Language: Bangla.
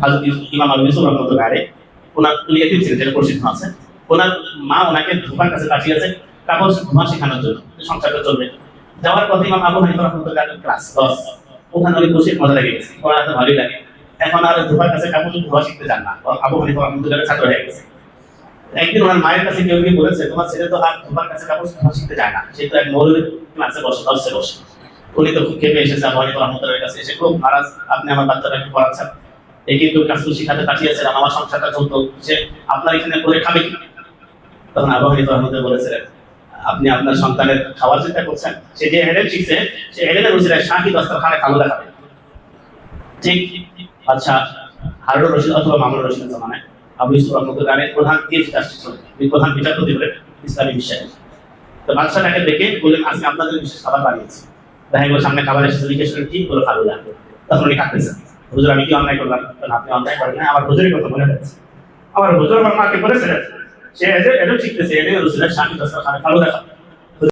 হযরত ইমাম আবু ইউসুফ রাহমাতুল্লাহ আলাইহি ওনার উনি এতিম ছিলেন, যেটা প্রসিদ্ধ আছে। ওনার মা ওনাকে ধোবার কাছে পাঠিয়েছে কাপড় ধোয়া শেখানোর জন্য, সংসারটা চলবে। যাওয়ার পথে ইমাম আবু হানিফা রাহমাতুল্লাহ আলাইহি ক্লাস 10, ওখানে উনি বসে মজা লেগে গেছে, পড়াতে ভালোই লাগে। এখন আর ধোবার কাছে কাপড় ধোয়া শিখতে চান না, আবু হানিফা রাহমাতুল্লাহ আলাইহি ছাত্র হয়ে গেছে। একদিন ওনার মায়ের কাছে কেউ গিয়ে বলেছে, তোমার ছেলে তো আর ধোবার কাছে কাপড় ধোয়া শিখতে চায় না, সে তো এক মৌলবীর ক্লাসে বসে, দর্শে বসে। উনি তো খুব খেপে এসেছে আবু হানিফা রাহমাতুল্লাহ আলাইহির কাছে এসে, খুব নারাজ, আপনি আমার বাচ্চাটাকে পড়াচ্ছেন, এই কিন্তু কাসু শিখাতে পাঠিয়েছেন, আমার সংসারটা চলতো, সে আপনার এখানে করে খাবে কি? তখন আবু হানিফা রাহমাতুল্লাহ বলেছিলেন, আপনি আপনার সন্তানের খাওয়ার চিন্তা করছেন, সে যে এলেম শিখছে, সে এলেমের উসিলায় শাহী দস্তরখানে খালু দেখাবে। ঠিক আচ্ছা, হারুন রশিদ অথবা মামুন রশিদের জমানায় আবু ইউসুফ রাহমাতুল্লাহ আলাইহি প্রধান চিফ জাস্টিস ছিলেন, তিনি প্রধান বিচারপতি হলেন ইসলামী বিষয়ে। তো বাদশাহ তাকে ডেকে বললেন, আজকে আপনাদের বিশেষ খাবার বানিয়েছি। দেখা গেল সামনে খাবার এসেছে, জিজ্ঞেস করেন কি বলে, খালু লাগবে। তখন উনি কাঁদতেছেন, হুজুর আমি কি অন্যায় করলাম? আপনি অন্যায় করেন না, আমার হুজুরের কথা মনে হচ্ছে, আমার হুজুর আমার মাকে বলেছিলেন সে এলেম শিখতেছে, এলেমের উসিলায় শাহী দস্তরখানে খালু দেখাবে।